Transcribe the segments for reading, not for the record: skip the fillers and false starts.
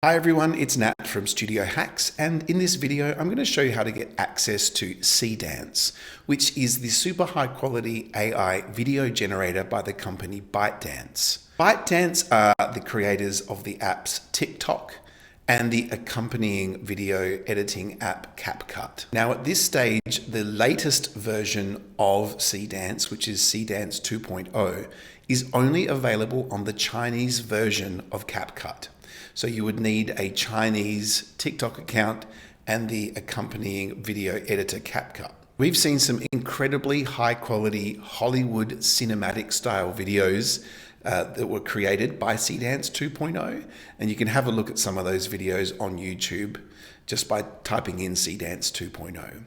Hi everyone, it's Nat from Studio Hacks, and in this video I'm going to show you how to get access to Seadance, which is the super high quality AI video generator by the company ByteDance. ByteDance are the creators of the apps TikTok and the accompanying video editing app CapCut. Now at this stage, the latest version of Seadance, which is Seadance 2.0, is only available on the Chinese version of CapCut. So you would need a Chinese TikTok account and the accompanying video editor CapCut. We've seen some incredibly high quality Hollywood cinematic style videos that were created by Seadance 2.0, and you can have a look at some of those videos on YouTube just by typing in Seadance 2.0.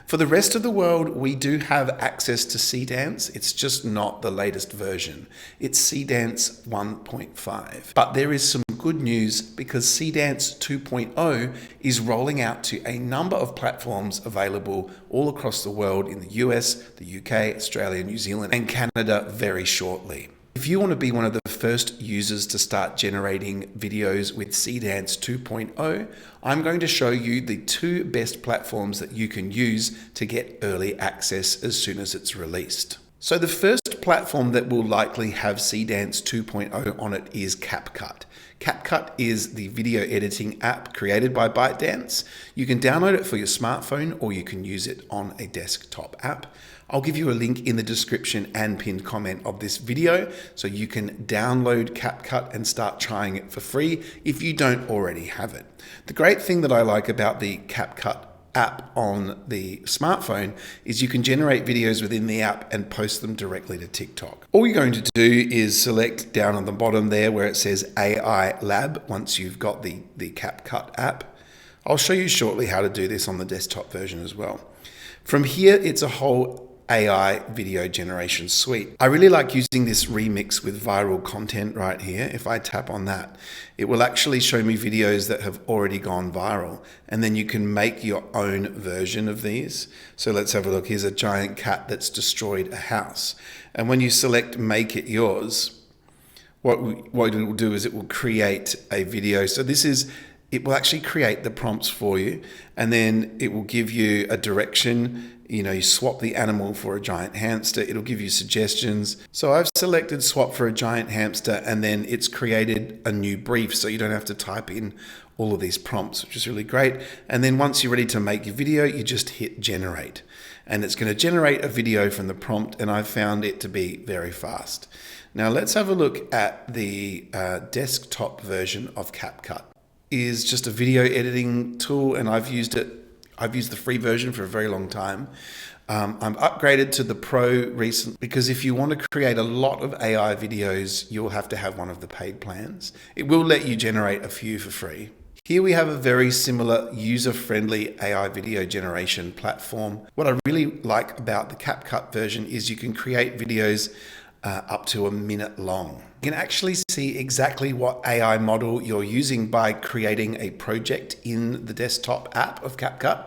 For the rest of the world, we do have access to Seedance. It's just not the latest version. It's Seadance 1.5. But there is some good news because Seadance 2.0 is rolling out to a number of platforms available all across the world in the US, the UK, Australia, New Zealand, and Canada very shortly. If you want to be one of the first users to start generating videos with Seadance 2.0, I'm going to show you the two best platforms that you can use to get early access as soon as it's released. So the first platform that will likely have Seadance 2.0 on it is CapCut. CapCut is the video editing app created by ByteDance. You can download it for your smartphone or you can use it on a desktop app. I'll give you a link in the description and pinned comment of this video so you can download CapCut and start trying it for free if you don't already have it. The great thing that I like about the CapCut app on the smartphone is you can generate videos within the app and post them directly to TikTok. All you're going to do is select down on the bottom there where it says AI Lab once you've got the CapCut app. I'll show you shortly how to do this on the desktop version as well. From here, it's a whole AI video generation suite. I really like using this remix with viral content right here. If I tap on that, it will actually show me videos that have already gone viral, and then you can make your own version of these. So let's have a look. Here's a giant cat that's destroyed a house. And when you select make it yours, what it will do is it will create a video. So it will actually create the prompts for you, and then it will give you a direction. You swap the animal for a giant hamster, it'll give you suggestions. So I've selected swap for a giant hamster, and then it's created a new brief so you don't have to type in all of these prompts, which is really great. And then once you're ready to make your video, you just hit generate. And it's going to generate a video from the prompt, and I've found it to be very fast. Now let's have a look at the desktop version of CapCut. It is just a video editing tool, and I've used the free version for a very long time. I'm upgraded to the Pro recently because if you want to create a lot of AI videos, you'll have to have one of the paid plans. It will let you generate a few for free. Here we have a very similar user-friendly AI video generation platform. What I really like about the CapCut version is you can create videos up to a minute long. You can actually see exactly what AI model you're using by creating a project in the desktop app of CapCut.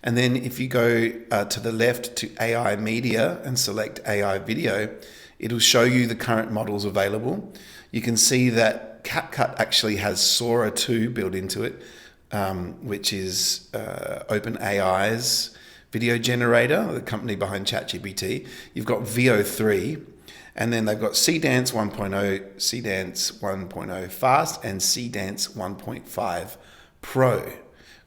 And then if you go to the left to AI media and select AI video, it'll show you the current models available. You can see that CapCut actually has Sora 2 built into it, which is OpenAI's video generator, the company behind ChatGPT. You've got VO3. And then they've got Seedance 1.0, Seedance 1.0 Fast, and Seedance 1.5 Pro,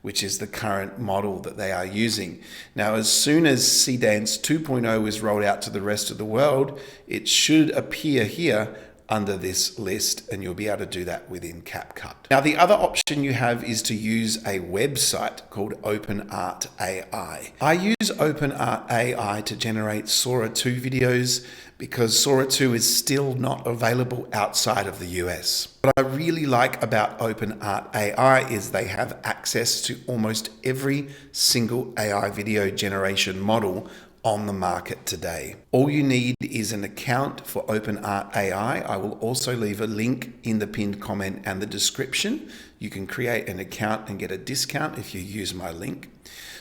which is the current model that they are using. Now, as soon as Seedance 2.0 is rolled out to the rest of the world, it should appear here under this list, and you'll be able to do that within CapCut. Now, the other option you have is to use a website called OpenArt AI. I use OpenArt AI to generate Sora 2 videos because Sora 2 is still not available outside of the US. What I really like about OpenArt AI is they have access to almost every single AI video generation model on the market today. All you need is an account for OpenArt AI. I will also leave a link in the pinned comment and the description. You can create an account and get a discount if you use my link.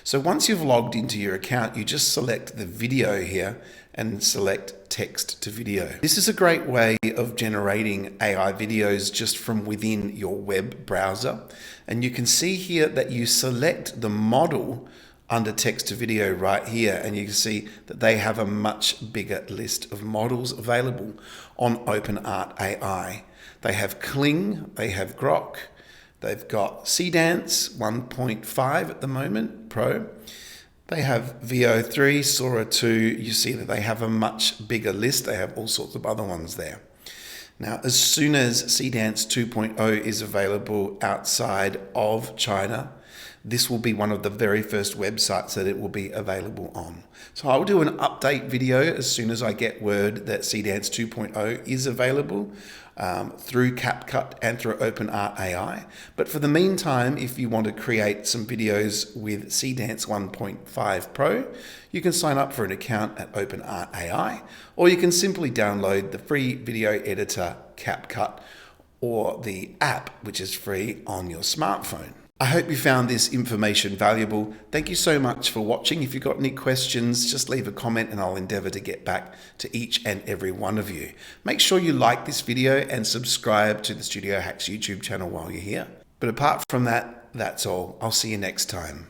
So once you've logged into your account, you just select the video here and select text to video. This is a great way of generating AI videos just from within your web browser. And you can see here that you select the model under text to video right here, and you can see that they have a much bigger list of models available on OpenArt AI. They have Kling, they have Grok, they've got Seadance 1.5 at the moment, Pro. They have VO3, Sora 2. You see that they have a much bigger list. They have all sorts of other ones there. Now, as soon as Seadance 2.0 is available outside of China, this will be one of the very first websites that it will be available on. So I'll do an update video as soon as I get word that Seadance 2.0 is available through CapCut and through OpenArt AI. But for the meantime, if you want to create some videos with Seadance 1.5 Pro, you can sign up for an account at OpenArt AI, or you can simply download the free video editor CapCut or the app, which is free on your smartphone. I hope you found this information valuable. Thank you so much for watching. If you've got any questions, just leave a comment and I'll endeavor to get back to each and every one of you. Make sure you like this video and subscribe to the Studio Hacks YouTube channel while you're here. But apart from that, that's all. I'll see you next time.